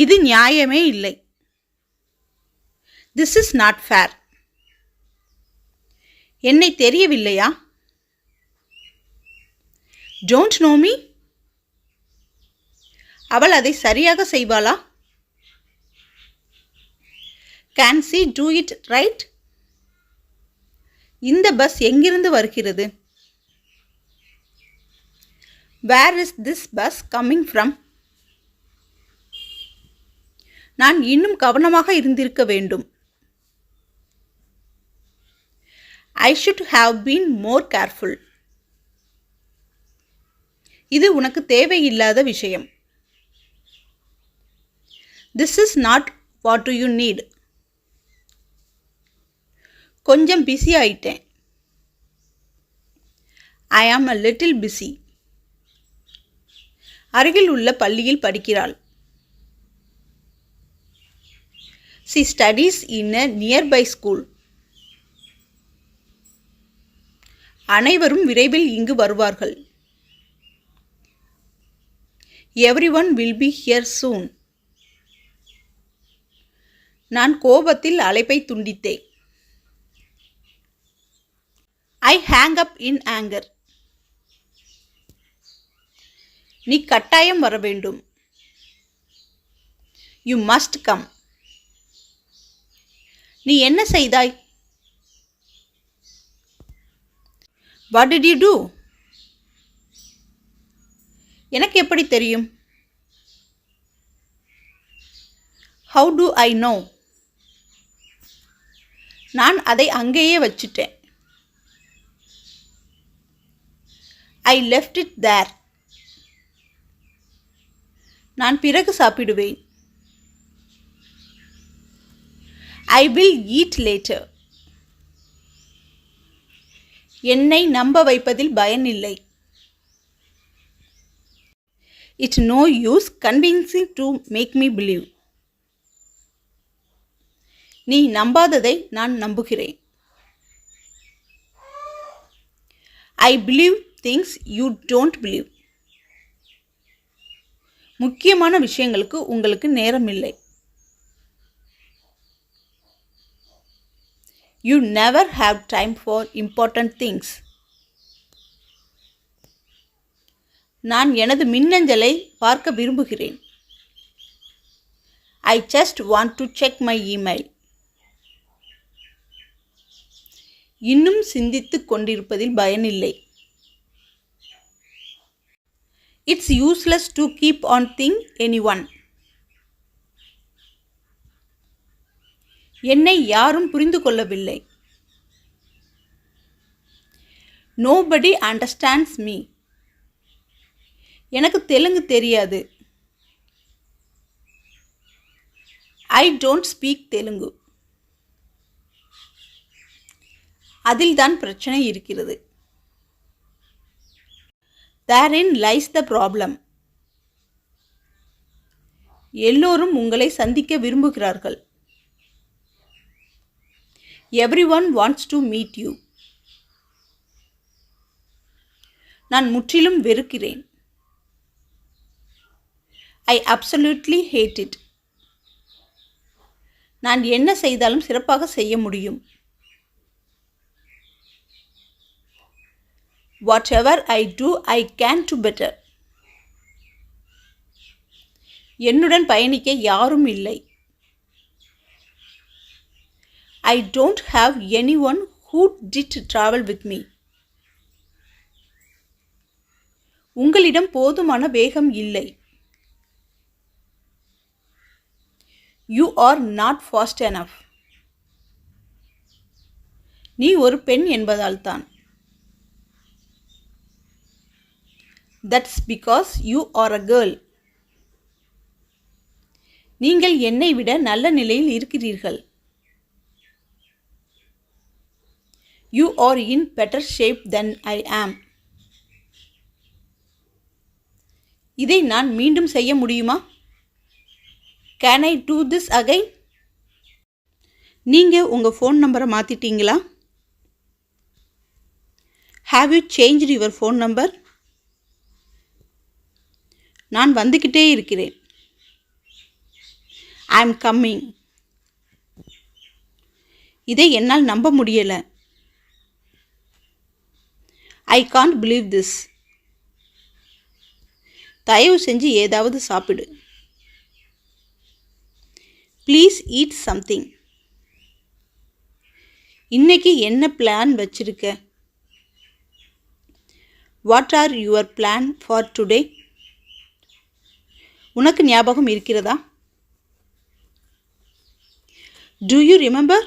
இது நியாயமே இல்லை. This is not fair. என்னை தெரியவில்லையா? Don't know me? அவள் அதை சரியாக செய்வாளா? Can she do it right? இந்த பஸ் எங்கிருந்து வருகிறது? Where is this bus coming from? நான் இன்னும் கவனமாக இருந்திருக்க வேண்டும். I should have been more careful. இது உனக்கு தேவையில்லாத விஷயம். This is not what do you need. கொஞ்சம் பிஸி ஆயிட்டேன். I am a little busy. அருகில் உள்ள பள்ளியில் படிக்கிறாள். She studies in a nearby school. அனைவரும் விரைவில் இங்கு வருவார்கள். Everyone will be here soon. நான் கோபத்தில் அழைப்பை துண்டித்தேன். I hang up in anger. நீ கட்டாயம் வர வேண்டும். You must come. நீ என்ன செய்தாய்? What did you do? எனக்கு எப்படி தெரியும்? How do I know? நான் அதை அங்கேயே வச்சிட்டேன். I left it there. நான் பிறகு சாப்பிடுவேன். I will eat later. என்னை நம்ப வைப்பதில் பயனில்லை. It's no use convincing to make me believe. நீ நம்பாததை நான் நம்புகிறேன். I believe things you don't believe. முக்கியமான விஷயங்களுக்கு உங்களுக்கு நேரம் இல்லை. You never have time for important things. நான் எனது மின்னஞ்சலை பார்க்க விரும்புகிறேன். I just want to check my email. இன்னும் சிந்தித்துக் கொண்டிருப்பதில் பயனில்லை. It's useless to keep on thinking anyone. என்னை யாரும் புரிந்து கொள்ளவில்லை. Nobody understands me. எனக்கு தெலுங்கு தெரியாது. I don't speak Telugu. அதில்தான் பிரச்சனை இருக்கிறது. Therein lies the problem. எல்லோரும் உங்களை சந்திக்க விரும்புகிறார்கள். Everyone wants to meet you. நான் முற்றிலும் வெறுக்கிறேன். I absolutely hate it. நான் என்ன செய்தாலும் சிறப்பாக செய்ய முடியும். Whatever I do, I can do better. என்னுடன் பயணிக்க யாரும் இல்லை. I don't have anyone who did travel with me. உங்களிடம் போதுமான வேகம் இல்லை. You are not fast enough. நீ ஒரு பெண் என்பதால் தான். That's because you are a girl. நீங்கள் என்னை விட நல்ல நிலையில் இருக்கிறீர்கள். You are in better shape than I am. இதை நான் மீண்டும் செய்ய முடியுமா? Can I do this again? நீங்க உங்க ஃபோன் நம்பரை மாத்திட்டீங்களா? Have you changed your phone number? நான் வந்துக்கிட்டே இருக்கிறேன். I'm coming. இதை என்னால் நம்ப முடியல. I can't believe this. தயவு செஞ்சு ஏதாவது சாப்பிடு. Please eat something. இன்னைக்கு என்ன பிளான் வச்சிருக்க? What are your plan for today? உனக்கு ஞாபகம் இருக்கிறதா? Do you remember?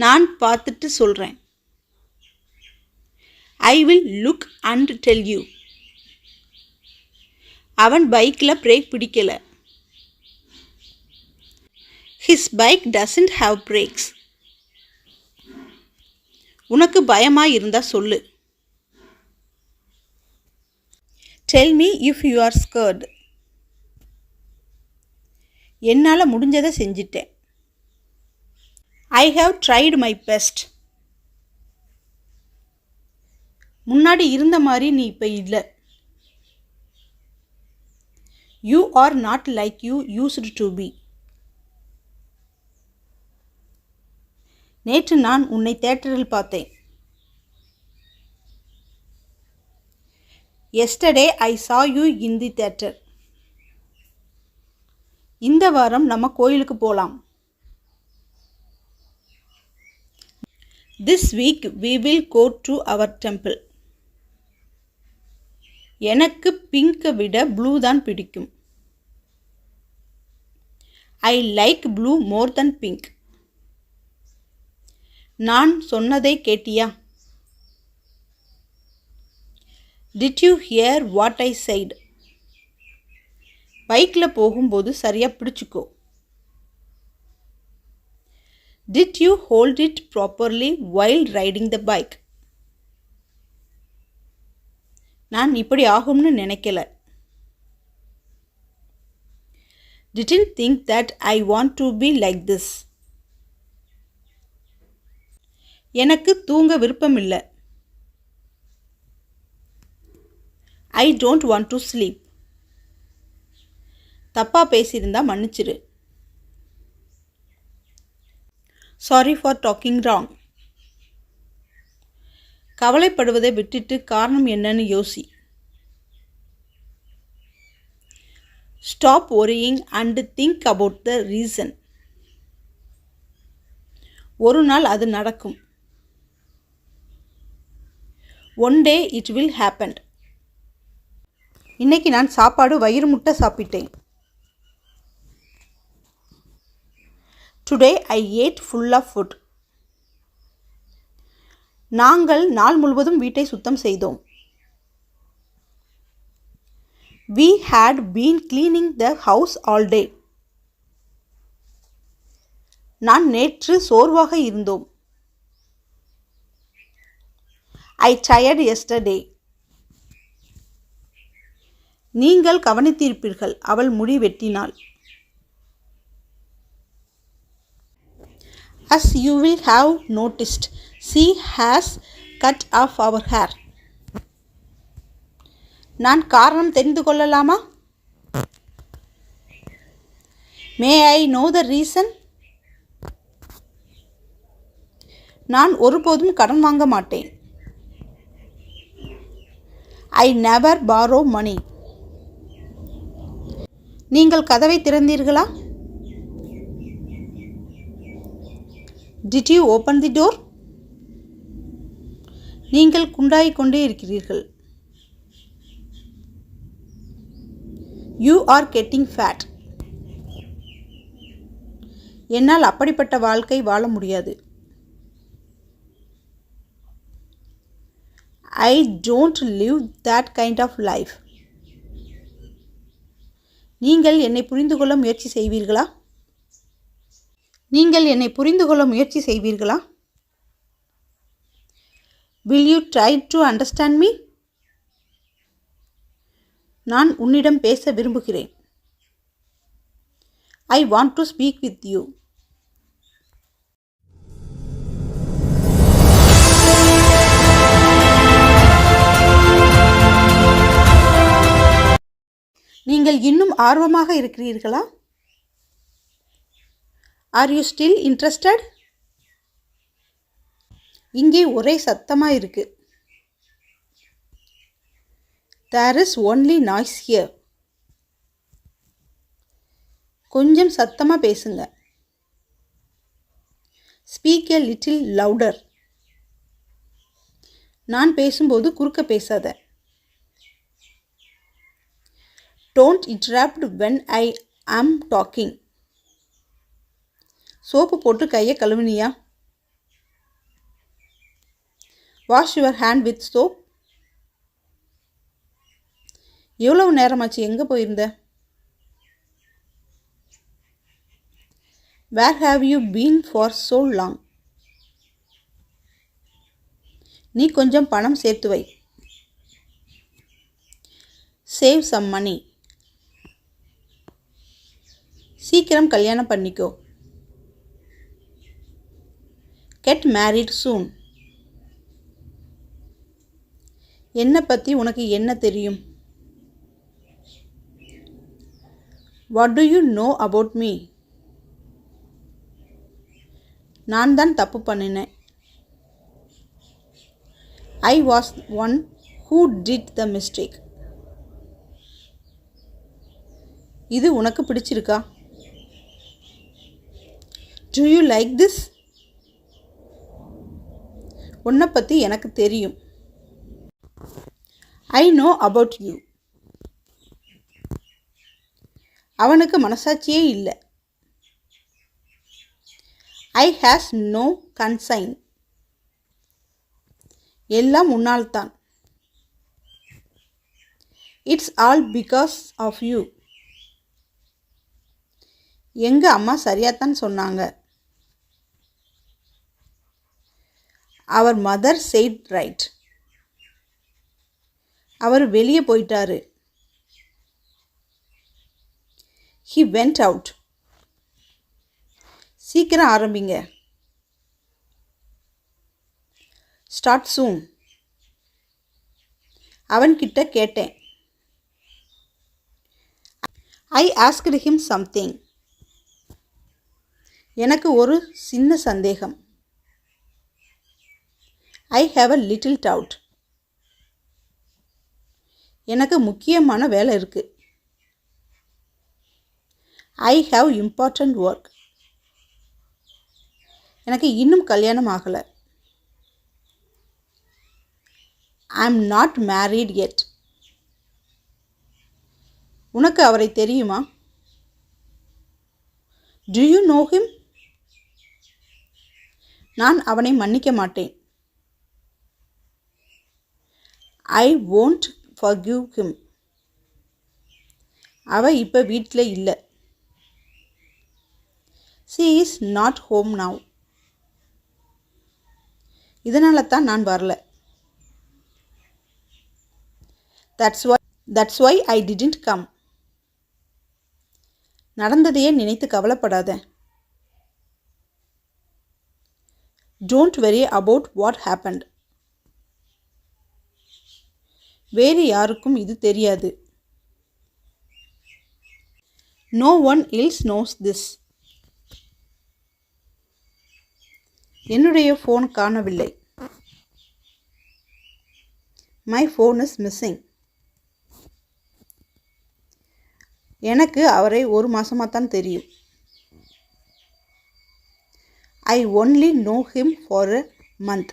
நான் பார்த்துட்டு சொல்றேன். I will look and tell you. அவன் பைக்கில் பிரேக் பிடிக்கல. His bike doesn't have brakes. உனக்கு பயமா இருந்தா சொல்லு. Tell me if you are scared. என்னால் முடிஞ்சதை செஞ்சிட்டேன். I have tried my best. முன்னாடி இருந்த மாதிரி நீ இப்போ இல்லை. You are not like you used to be. நேற்று நான் உன்னை தியேட்டரில் பார்த்தேன். Yesterday I saw you in the theater. இந்த வாரம் நம்ம கோயிலுக்கு போலாம். This week we will go to our temple. எனக்கு பிங்கை விட ப்ளூ தான் பிடிக்கும். I like blue more than pink. நான் சொன்னதை கேட்டியா? Did you hear what I said? பைக்கில் போகும்போது சரியாக பிடிச்சிக்கோ. Did you hold it properly while riding the bike? நான் இப்படி ஆகும்னு நினைக்கல. Didn't think that I want to be like this. எனக்கு தூங்க விருப்பம் இல்லை. I don't want to sleep. தப்பா பேசியிருந்தா மன்னிச்சிரு. Sorry for talking wrong. கவலைப்படுவதை விட்டுட்டு காரணம் என்னன்னு யோசி. Stop worrying and think about the reason. ஒரு நாள் அது நடக்கும். One day it will happen. இன்னைக்கு நான் சாப்பாடு வயிறு முட்டை சாப்பிட்டேன். Today I ate full of food. நாங்கள் நாள் முழுவதும் வீட்டை சுத்தம் செய்தோம். We had been cleaning the house all day. நான் நேற்று சோர்வாக இருந்தோம். I tired yesterday. நீங்கள் கவனித்திருப்பீர்கள், அவள் முடி வெட்டினாள். As you will have noticed, she has cut off our hair. நான் காரணம் தெரிந்து கொள்ளலாமா? May I know the reason? நான் ஒருபோதும் கடன் வாங்க மாட்டேன். I never borrow money. நீங்கள் கதவை திறந்தீர்களா? Did you open the door? நீங்கள் குண்டாகிக் கொண்டே இருக்கிறீர்கள். You are getting fat. என்னால் அப்படிப்பட்ட வாழ்க்கை வாழ முடியாது. I don't live that kind of life. நீங்கள் என்னை புரிந்து கொள்ள முயற்சி செய்வீர்களா? நீங்கள் என்னை புரிந்து கொள்ள முயற்சி செய்வீர்களா? Will you try to understand me? நான் உன்னிடம் பேச விரும்புகிறேன். I want to speak with you. நீங்கள் இன்னும் ஆர்வமாக இருக்கிறீர்களா? Are you still interested? இங்கே ஒரே சத்தமாக இருக்கு. There is only noise here. கொஞ்சம் சத்தமாக பேசுங்க. Speak a little louder. நான் பேசும்போது குறுக்க பேசாத. Don't interrupt when I am talking. Soap போட்டு கையை கழுவுனியா? Wash your hand with soap. எவ்வளவு நேரமாச்சு, எங்கே போயிருந்த? Where have you been for so long? நீ கொஞ்சம் பணம் சேர்த்து வை. Save some money. சீக்கிரம் கல்யாணம் பண்ணிக்கோ. Get married soon. என்னை பற்றி உனக்கு என்ன தெரியும்? What do you know about me? நான் தான் தப்பு பண்ணினேன். I was one who did the mistake. இது உனக்கு பிடிச்சிருக்கா? Do you like this? உன்னை பற்றி எனக்கு தெரியும். I know about you. அவனுக்கு மனசாட்சியே இல்லை. I has no conscience. எல்லாம் உன்னால்தான். It's all because of you. எங்க அம்மா சரியாத்தான் சொன்னாங்க. Our mother said right. அவர் வெளியே போயிட்டாரு. He went out. சீக்கிரம் ஆரம்பிங்க. Start soon. அவன்கிட்ட கேட்டேன். I asked him something. எனக்கு ஒரு சின்ன சந்தேகம். I have a little doubt. எனக்கு முக்கியமான வேலை இருக்கு. I have important work. எனக்கு இன்னும் கல்யாணம் ஆகலை. I'm not married yet. உனக்கு அவரை தெரியுமா? Do you know him? நான் அவனை மன்னிக்க மாட்டேன். I won't forgive him. அவ இப்போ வீட்டில் இல்லை. She is not home now. இதனால தான் நான் வரல. That's why I didn't come. நடந்ததையே நினைத்து கவலைப்படாத. Don't worry about what happened. வேறு யாருக்கும் இது தெரியாது. No one else knows this. என்னுடைய ஃபோன் காணவில்லை. My phone is missing. எனக்கு அவரை ஒரு மாசமாத்தான் தெரியும். I only know him for a month.